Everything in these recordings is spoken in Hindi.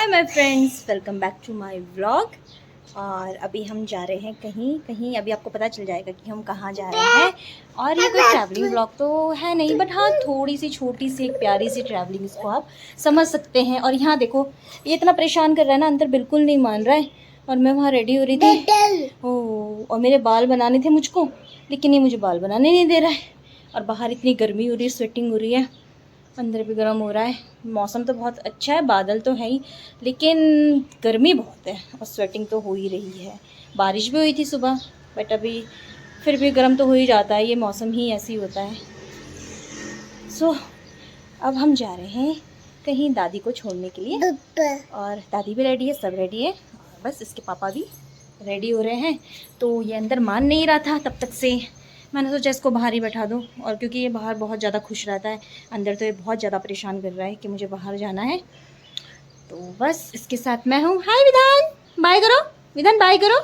Hi my friends, welcome back to my vlog. और अभी हम जा रहे हैं कहीं अभी आपको पता चल जाएगा कि हम कहाँ जा रहे हैं। और ये कोई ट्रैवलिंग व्लॉग तो है नहीं, बट हाँ थोड़ी सी छोटी सी एक प्यारी सी ट्रैवलिंग, इसको आप समझ सकते हैं। और यहाँ देखो, ये इतना परेशान कर रहा है ना, अंदर बिल्कुल नहीं मान रहा है। और मैं वहाँ रेडी हो रही थी, ओह, और मेरे बाल बनाने थे मुझको, लेकिन ये मुझे बाल बनाने नहीं दे रहा है। और बाहर इतनी गर्मी हो रही है, स्वेटिंग हो रही है, अंदर भी गर्म हो रहा है। मौसम तो बहुत अच्छा है, बादल तो है ही, लेकिन गर्मी बहुत है और स्वेटिंग तो हो ही रही है। बारिश भी हुई थी सुबह, बट अभी फिर भी गर्म तो हो ही जाता है, ये मौसम ही ऐसी होता है। सो अब हम जा रहे हैं कहीं दादी को छोड़ने के लिए, और दादी भी रेडी है, सब रेडी है, बस इसके पापा भी रेडी हो रहे हैं। तो ये अंदर मान नहीं रहा था, तब तक से मैंने सोचा इसको बाहर ही बैठा दूँ। और क्योंकि ये बाहर बहुत ज़्यादा खुश रहता है, अंदर तो ये बहुत ज़्यादा परेशान कर रहा है कि मुझे बाहर जाना है। तो बस इसके साथ मैं हूँ। हाय विधान, बाय करो। विधान बाय करो।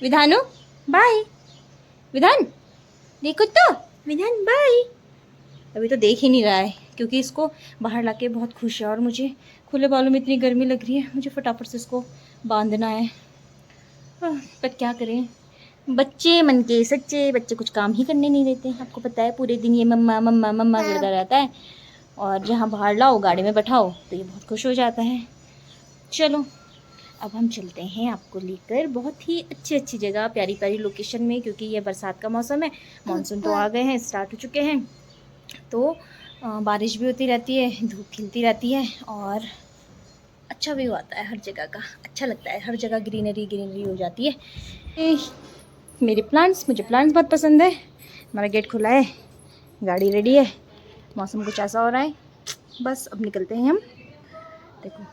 विधानो बाय। विधान देखो तो, विधान बाय। अभी तो देख ही नहीं रहा है, क्योंकि इसको बाहर लाके बहुत खुश है। और मुझे खुले बालों में इतनी गर्मी लग रही है, मुझे फटाफट से इसको बांधना है। पर क्या करें, बच्चे मन के सच्चे, बच्चे कुछ काम ही करने नहीं देते। आपको पता है, पूरे दिन ये मम्मा मम्मा मम्मा करता रहता है। और जहाँ बाहर लाओ, गाड़ी में बैठाओ, तो ये बहुत खुश हो जाता है। चलो अब हम चलते हैं आपको लेकर बहुत ही अच्छी जगह, प्यारी प्यारी लोकेशन में, क्योंकि ये बरसात का मौसम है, मानसून तो आ गए हैं, स्टार्ट हो चुके हैं। तो बारिश भी होती रहती है, धूप खिलती रहती है, और अच्छा व्यू आता है हर जगह का। अच्छा लगता है, हर जगह ग्रीनरी ग्रीनरी हो जाती है। मेरे प्लांट्स, मुझे प्लांट्स बहुत पसंद है। हमारा गेट खुला है, गाड़ी रेडी है, मौसम कुछ ऐसा हो रहा है। बस अब निकलते हैं हम। देखो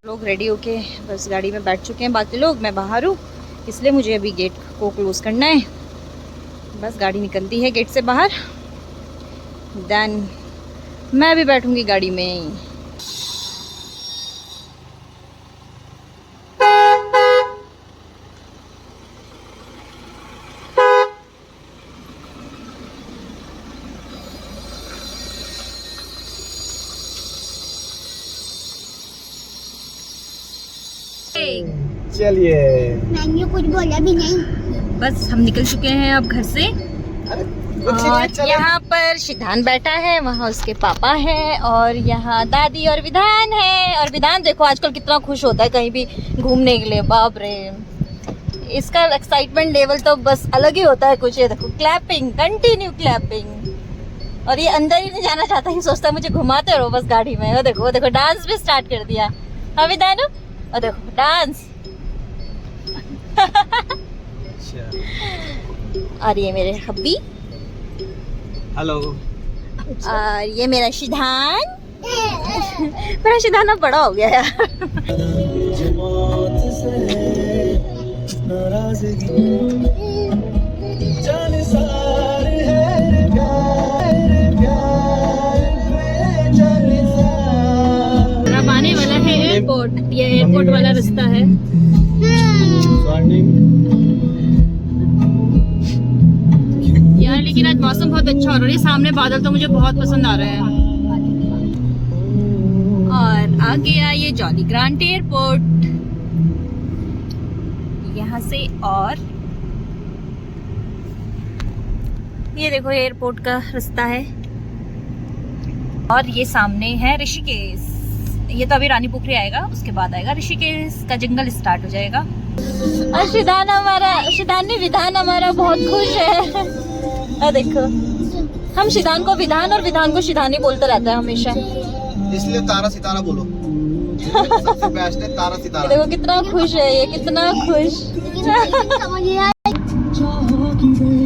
लोग रेडी होके बस गाड़ी में बैठ चुके हैं, बाकी लोग, मैं बाहर हूँ, इसलिए मुझे अभी गेट को क्लोज करना है। बस गाड़ी निकलती है गेट से बाहर, देन मैं भी बैठूंगी गाड़ी में। चलिए, मैंने कुछ बोला भी नहीं। बस हम निकल चुके हैं अब घर से। और यहाँ पर शिधान बैठा है, वहाँ उसके पापा है, और यहाँ दादी और विधान है। और विधान देखो आजकल कितना खुश होता है कहीं भी घूमने के लिए, बाप रे, इसका एक्साइटमेंट लेवल तो बस अलग ही होता है कुछ। ये देखो, क्लैपिंग, कंटिन्यू क्लैपिंग। और ये अंदर ही नहीं जाना चाहता, ही सोचता है मुझे घुमाते रहो बस गाड़ी में। वो देखो डांस भी स्टार्ट कर दिया। हाँ विधानु, और देखो डांस। और ये मेरे हब्बी, हेलो, और ये मेरा शिधान। मेरा शिधान अब बड़ा हो गया यार। अब आने वाला है एयरपोर्ट, ये एयरपोर्ट वाला रास्ता है। यार लेकिन आज मौसम बहुत अच्छा हो रहा है, सामने बादल तो मुझे बहुत पसंद आ रहे हैं। और आ गया ये जॉली ग्रांट एयरपोर्ट यहाँ से। और ये देखो एयरपोर्ट का रास्ता है, और ये सामने है ऋषिकेश। ये तो अभी रानी पोखरी आएगा, उसके बाद आएगा ऋषिकेश का जंगल, स्टार्ट हो जाएगा। और शिदान ने विधान हमारा बहुत खुश है। देखो, हम शिदान को विधान और विधान को शिदानी बोलते रहते हैं हमेशा, इसलिए तारा सितारा बोलो। सबसे बेस्ट है तारा सितारा। देखो कितना खुश है ये, कितना खुश।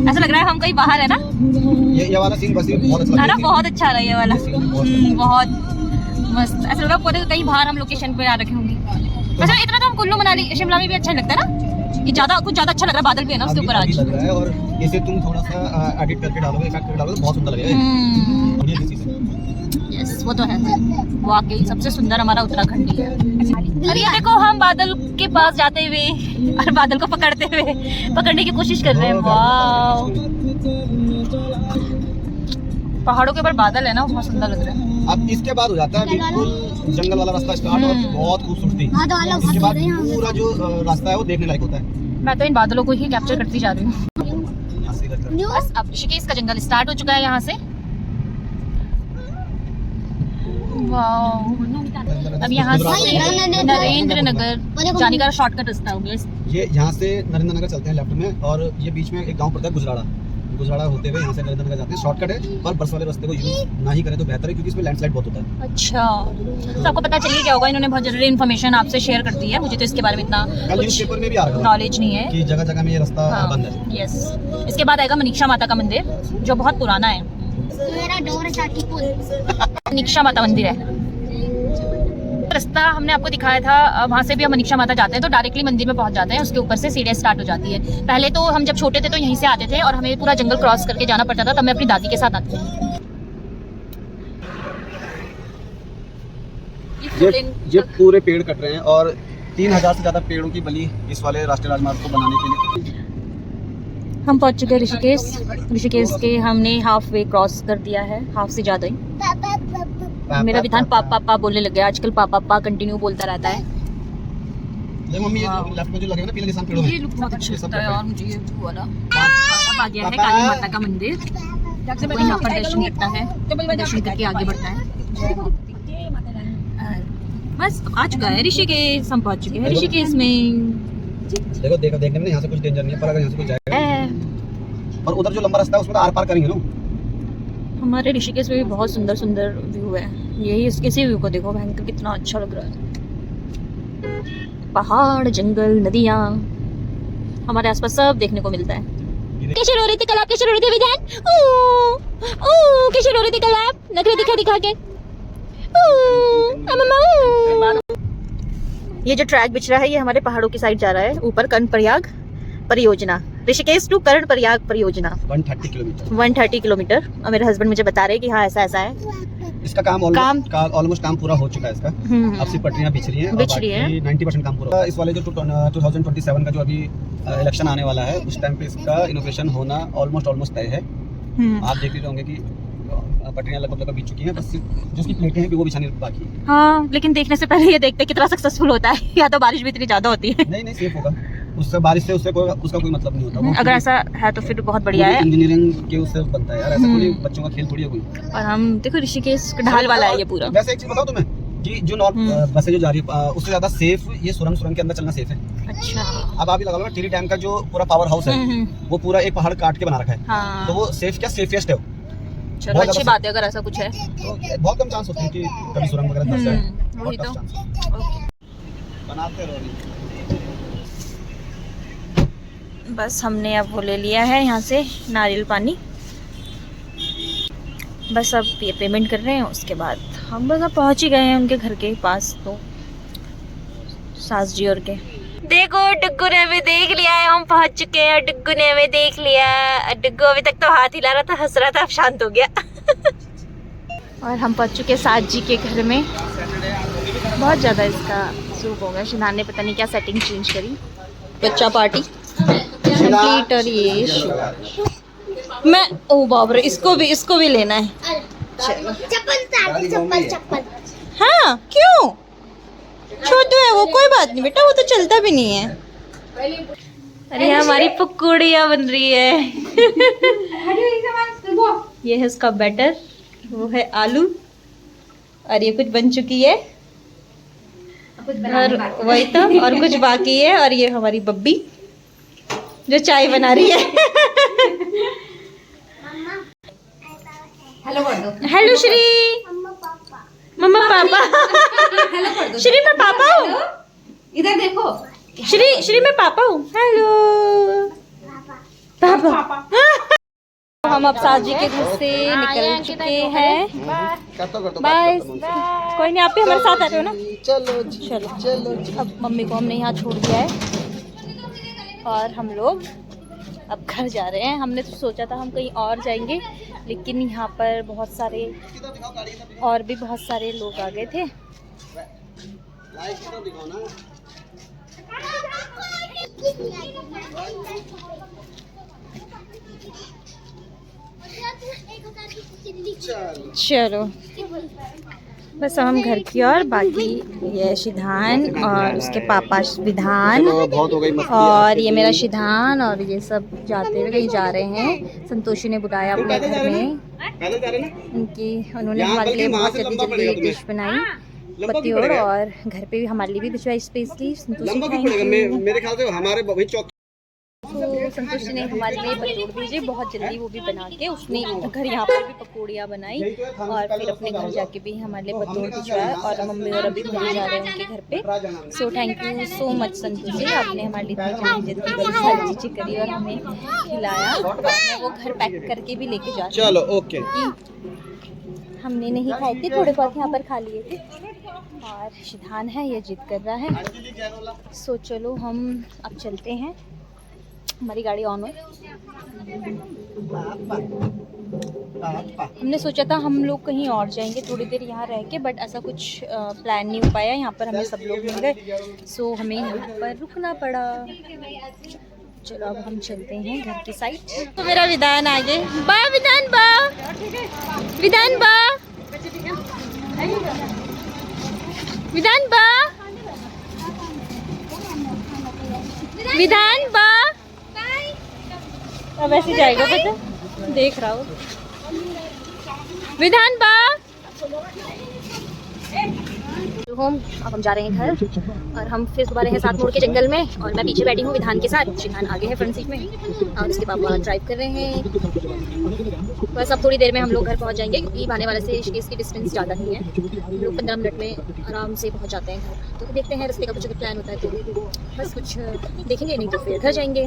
ऐसा लग रहा है हम कहीं बाहर है ना। ये वाला सीन बस बहुत अच्छा है ना, बहुत अच्छा रहा ये वाला, बहुत मस्त। ऐसा लग रहा है कहीं बाहर हम लोकेशन पे आ रखे होंगे। वैसे इतना तो हम कुल्लू मनाली शिमला में भी अच्छा लगता है ना, ये कुछ ज्यादा अच्छा लग रहा है। बादल भी है ना उसके ऊपर आज लग रहा है, और इसे तुम थोड़ा सा एडिट करके डालोगे, इफेक्ट करके डालोगे तो बहुत सुंदर लगेगा। यस वो तो है, वाकई सबसे सुंदर हमारा उत्तराखंड ही है। और ये देखो हम बादल के पास जाते हुए और बादल को पकड़ने की कोशिश कर रहे हैं। वाह, पहाड़ों के ऊपर बादल है ना, बहुत सुंदर लग रहा है। अब इसके बाद हो जाता है बिल्कुल जंगल वाला रास्ता स्टार्ट और बहुत खूबसूरती। इसके बाद पूरा जो रास्ता है वो देखने लायक होता है। मैं तो इन बादलों को ही कैप्चर करती जा रही हूँ। यहाँ से इधर तक। बस अब ऋषिकेश का जंगल स्टार्ट हो चुका है यहाँ से। वाह, अब यहाँ से नरेंद्र नगर जाने का शॉर्टकट रास्ता हो गया। ये यहाँ से नरेंद्र नगर चलते हैं लेफ्ट में, और ये बीच में एक गांव पड़ता है गुजराड़ा होते हुए यहाँ से नरेंद्र नगर जाते हैं। शॉर्टकट है, और बर्फ वाले रास्ते को यूज ना ही करें तो बेहतर है, क्योंकि इसमें लैंडस्लाइड बहुत होता है। अच्छा, तो आपको पता चलिए क्या होगा, इन्होंने बहुत जरूरी इन्फॉर्मेशन आपसे शेयर कर दी है। मुझे तो इसके बारे में इतना कल न्यूज़पेपर में भी आ रहा है नॉलेज नहीं है कि जगह जगह में ये रास्ता बंद है। यस, इसके बाद आएगा मनीषा माता का मंदिर जो बहुत पुराना है। मेरा डोर है साथी पुल। मनीषा माता मंदिर है। रास्ता हमने आपको दिखाया था, वहाँ से भी हम मनीषा माता जाते हैं तो डायरेक्टली मंदिर में पहुँच जाते हैं। उसके ऊपर से सीढ़ियाँ स्टार्ट हो जाती है। पहले तो हम जब छोटे थे तो यहीं से आते थे और हमें पूरा जंगल क्रॉस करके जाना पड़ता था, तब मैं अपनी दादी के साथ आती थी। ये पूरे पेड़ कट रहे हैं और 3000 से ज्यादा पेड़ों की बलि इस वाले राष्ट्रीय राजमार्ग को बनाने के लिए। हम पहुँच चुके हैं ऋषिकेश के हमने हाफ वे क्रॉस कर दिया है, हाफ से ज़्यादा ही। मेरा विधान पापा बोलने लग गया आजकल, पापा कंटिन्यू बोलता रहता है। देखो मम्मी, ये लेफ्ट में जो लगे हैं ना पीले निशान पेड़ों में, ये लुक बहुत अच्छा लगता है। और मुझे ये व्यू वाला अब आ गया है काली माता का मंदिर। कोई यहाँ पर दर्शन करता है, दर्शन करके आगे बढ़ता है। बस आ चुका है ऋषिकेश, हम पहुँच चुके हैं ऋषिकेश में। देखो देखने में यहाँ से कुछ डेंजर नहीं है, पर अगर यहाँ से कोई जाएगा और उधर जो लंबा रास्ता है उसमें तो आर पार करेंगे ना। हमारे ऋषिकेश में भी बहुत सुंदर सुंदर व्यू है। यही इसी व्यू को देखो, भयंकर कितना अच्छा लग रहा है। पहाड़, जंगल, नदियाँ हमारे आसपास सब देखने को मिलता है। कैसे रो रहे थे कल आप? कैसे रो रहे थे विधान? कैसे रो रहे थे कल आप? नखरे दिखा के। ये जो ट्रैक बिछ रहा है ये हमारे पहाड़ों की साइड जा रहा है, ऊपर कर्णप्रयाग परियोजना, ऋषिकेश टू कर्णप्रयाग परियोजना 130 किलोमीटर। और मेरे हस्बैंड मुझे बता रहे हैं कि हाँ ऐसा है। इसका काम ऑलमोस्ट काम पूरा हो चुका है इसका। अब सिर्फ पटरियां बिछ रही हैं। 90% काम पूरा। इस वाले जो 2027 का जो अभी इलेक्शन आने वाला है उस टाइम पे इसका इनोवेशन होना ऑलमोस्ट तय है। आप देख रहे होंगे कि पटरियां लगभग बिछ चुकी हैं, बस जो उसकी प्लेटें हैं वो बिछानी बाकी है। हाँ, लेकिन देखने से पहले ये देखते हैं कितना सक्सेसफुल होता है, या तो बारिश भी इतनी ज्यादा होती है। नहीं सेफ होगा, उससे बारिश से उसका कोई मतलब नहीं होता। अगर ऐसा है तो फिर बहुत बढ़िया है। इंजीनियरिंग के उससे बनता है यार, ऐसा कोई बच्चों का खेल थोड़ी है कोई। और हम देखो ऋषिकेश ढाल वाला है ये पूरा। वैसे एक चीज बताओ तुम्हें कि जो बसें जो जा रही है उससे ज्यादा सेफ ये सुरंग के अंदर चलना सेफ है। अच्छा, अब आप ही लगा लो टिहरी डैम का जो पूरा पावर हाउस है वो पूरा एक पहाड़ काट के बना रखा है। हाँ। तो वो सेफेस्ट है। चलो अच्छी बात है अगर ऐसा कुछ है तो बहुत कम चांस होते हैं कि कभी सुरंग वगैरह धंस जाए। वही तो। बनाते रहो। बस हमने अब वो ले लिया है यहाँ से नारियल पानी। बस अब ये पेमेंट कर रहे हैं, उसके बाद हम बस अब पहुँच ही गए हैं उनके घर के पास। तो सास जी और के देखो डुग्गू ने हमें देख लिया है, हम पहुंच चुके हैं। डुग्गू ने हमें देख लिया। डुग्गू अभी तक तो हाथ हिला रहा था, हंस रहा था, अब शांत हो गया। और हम पहुंच चुके हैं सास जी के घर में। बहुत ज़्यादा इसका सूप हो गया, शिनान ने पता नहीं क्या सेटिंग चेंज करी। बच्चा पार्टी कंप्लीट। और ये मैं ओ बाप रे, इसको भी लेना है। चलो चप्पल। हाँ क्यों? छोटू है वो, कोई बात नहीं बेटा, वो तो चलता भी नहीं है। अरे हमारी पकौड़ियाँ बन रही है। ये है उसका बैटर, वो है आलू, और ये कुछ बन चुकी है और वही तो, और कुछ बाकी है। और ये हमारी बब्बी जो चाय बना रही है। हेलो श्री, मम्मा पापा। श्री मैं पापा हूँ, इधर देखो। श्री मैं पापा हूँ। हेलो पापा। हम अब सास जी के घर से निकल चुके हैं। बाय। कोई नहीं, आप भी हमारे साथ आ रहे हो ना? चलो। अब मम्मी को हमने यहाँ छोड़ दिया है और हम लोग अब घर जा रहे हैं। हमने तो सोचा था हम कहीं और जाएंगे, लेकिन यहाँ पर बहुत सारे और भी बहुत सारे लोग आ गए थे। चलो बस हम घर की और बाकी ये शिधान और उसके पापा विधान बहुत हो गई मस्ती और ये मेरा शिधान और ये सब जाते हुए कहीं जा रहे हैं। संतोषी ने बुलाया अपने घर में उनकी, उन्होंने हमारे लिए बहुत जल्दी डिश बनाई पत्तियों और घर पे भी हमारे लिए भी भिजवाई स्पेशली। मेरे ख्याल से हमारे तो संतोषी ने हमारे लिए पतोड़ भेजे बहुत जल्दी, वो भी बना के उसने घर यहाँ पर भी पकौड़ियाँ बनाई और फिर अपने घर जाके भी हमारे लिए पतोड़ भिजवाया और मम्मी और अभी घूमने जा रहे हैं उनके घर पे। सो thank you so much Santoshi, आपने हमारे लिए इतनी जल्दी सारी चीज़ें करी और हमें खिलाया। मैं वो घर पैक करके भी लेके जा रही हूँ। चलो ओके, हमने नहीं खाए थे, थोड़े बहुत यहाँ पर खा लिए थे और शिधान है ये जिद कर रहा है। सो चलो हम अब चलते हैं, हमारी गाड़ी ऑन है। हमने सोचा था हम लोग कहीं और जाएंगे थोड़ी देर यहाँ रह के, बट ऐसा कुछ प्लान नहीं हो पाया। यहाँ पर हमें सब लोग मिल गए, सो हमें यहाँ पर रुकना पड़ा। चलो अब हम चलते हैं घर की साइड। तो मेरा विधान आगे बा, विधान बा, विधान बा, विधान बा, विधान बा। अब ऐसे जाएगा पता, देख रहा हूँ। विधान बा होम। अब हम जा रहे हैं घर और हम फिर दोबारा हैं 7 मोड़ के जंगल में और मैं पीछे बैठी हूँ विधान के साथ। शिधान आगे है फ्रंट सीट में और उसके पापा ड्राइव कर रहे हैं। बस अब थोड़ी देर में हम लोग घर पहुँच जाएंगे क्योंकि भाने वाले से ऋषिकेश की डिस्टेंस ज़्यादा नहीं है। हम लोग 15 मिनट में आराम से पहुँच जाते हैं घर। तो देखते हैं रास्ते का कुछ अगर प्लान होता है तो बस कुछ देखेंगे, नहीं तो फिर घर जाएंगे।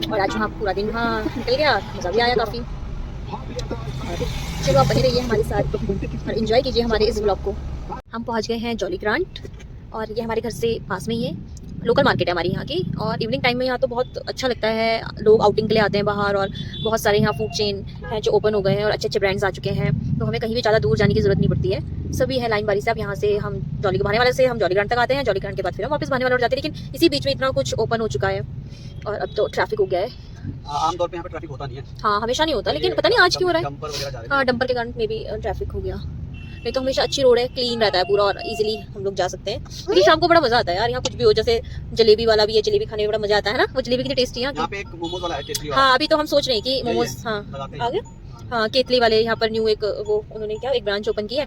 और आज वहाँ पूरा दिन वहाँ निकल गया, मज़ा भी आया काफ़ी। चलो आप बने रहिए हमारे साथ और इन्जॉय कीजिए हमारे इस ब्लॉग को। हम पहुंच गए हैं जॉली ग्रांट और ये हमारे घर से पास में ही है। लोकल मार्केट है हमारी यहाँ की और इवनिंग टाइम में यहाँ तो बहुत अच्छा लगता है। लोग आउटिंग के लिए आते हैं बाहर और बहुत सारे यहाँ फूड चेन हैं जो ओपन हो गए हैं और अच्छे अच्छे ब्रांड्स आ चुके हैं, तो हमें कहीं भी ज़्यादा दूर जाने की ज़रूरत नहीं पड़ती है। सभी है लाइन बारी से। अब यहाँ से हम जॉली भाने वाले से हम जॉली ग्रांट तक आते हैं, जॉली ग्रांट के बाद फिर हम वापस भाने वाले जाते हैं। लेकिन इसी बीच में इतना कुछ ओपन हो चुका है और अब तो ट्रैफिक हो गया है। आमतौर पे यहाँ पे ट्रैफिक होता नहीं है। हाँ हमेशा नहीं होता, लेकिन पता नहीं आज क्यों हो रहा है। हाँ डंपर के कारण में भी ट्रैफिक हो गया, नहीं तो हमेशा अच्छी रोड है, क्लीन रहता है पूरा और इजीली हम लोग जा सकते हैं। लेकिन शाम को बड़ा मजा आता है यार, यहाँ कुछ भी हो, जैसे जलेबी वाला भी है, जलेबी खाने में बड़ा मजा आता है ना। वो जलेबी कितनी टेस्टी है यहाँ पे एक मोमोज वाला है केतली वाला। हाँ अभी तो हम सोच रहे हैं कि मोमोज हाँ आगे हाँ केतली वाले यहाँ पर न्यू एक वो उन्होंने क्या एक ब्रांच ओपन की है,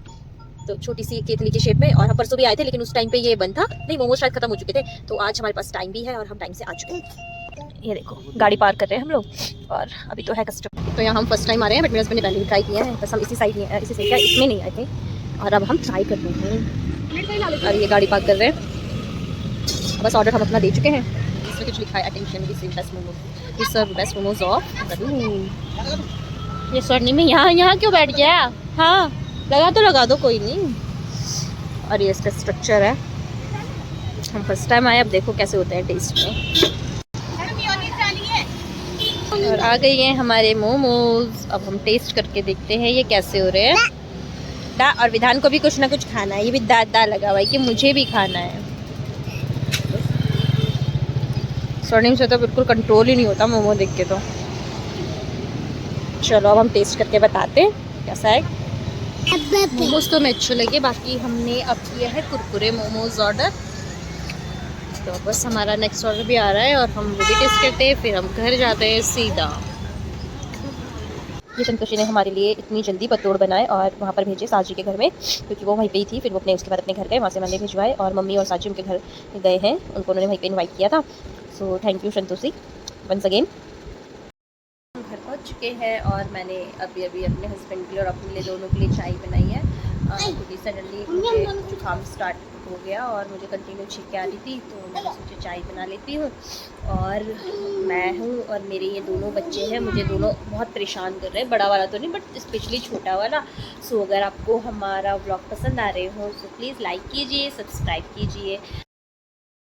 तो छोटी सी केतली के शेप में। और हम परसों भी आए थे लेकिन उस टाइम पे ये बंद था, नहीं मोमोज शायद खत्म हो चुके थे। तो आज हमारे पास टाइम भी है और हम टाइम से आ चुके हैं। ये देखो गाड़ी पार्क कर रहे हैं हम लोग और अभी तो है कस्टमर। तो यहाँ हम फर्स्ट टाइम आ रहे हैं, बट मेरे हस्बैंड ने पहले भी ट्राई किया है। बस हम इसी साइड क्या इसमें नहीं आए थे और अब हम ट्राई कर रहे हैं और ये गाड़ी पार्क कर रहे हैं। बस ऑर्डर हम अपना दे चुके हैं। इसमें कुछ लिखा है attention we serve best momos, we serve best momos of. ये स्वर्णी में यहाँ क्यों बैठ गया? हाँ लगा दो कोई नहीं। और ये इसका स्ट्रक्चर है। हम फर्स्ट टाइम आए, अब देखो कैसे होते हैं टेस्ट में। और आ गई हैं हमारे मोमोज, अब हम टेस्ट करके देखते हैं ये कैसे हो रहे हैं। दा और विधान को भी कुछ ना कुछ खाना है, ये भी दा लगा हुआ है कि मुझे भी खाना है। स्वर्णिम से तो बिल्कुल कंट्रोल ही नहीं होता मोमो देख के। तो चलो अब हम टेस्ट करके बताते हैं कैसा है। मोमोज तो मैं अच्छे लगे। बाकी हमने अब किया है कुरकुरे मोमोज ऑर्डर, तो बस हमारा नेक्स्ट ऑर्डर भी आ रहा है और हम वो भी टेस्ट करते हैं, फिर हम घर जाते हैं सीधा। ये संतोषी ने हमारे लिए इतनी जल्दी पतोड़ बनाए और वहाँ पर भेजे साजी के घर में, क्योंकि वो वहीं पे ही थी। फिर वो अपने उसके बाद अपने घर गए, वहाँ से मैंने भिजवाए और मम्मी और साजी उनके घर गए हैं, उनको उन्होंने वहीं पे इनवाइट किया था। So thank you Santoshi once again. हम घर पहुँच चुके हैं और मैंने अभी अपने हस्बैंड के लिए और अपने लिए दोनों के लिए चाय बनाई है, क्योंकि सडनली मुझे जुकाम स्टार्ट हो गया और मुझे कंटिन्यू छींके आ रही थी, तो मैंने सोचा चाय बना लेती हूँ। और मैं हूँ और मेरे ये दोनों बच्चे हैं, मुझे दोनों बहुत परेशान कर रहे हैं। बड़ा वाला तो नहीं बट स्पेशली छोटा वाला। सो अगर आपको हमारा व्लॉग पसंद आ रहे हो तो प्लीज़ लाइक कीजिए, सब्सक्राइब कीजिए।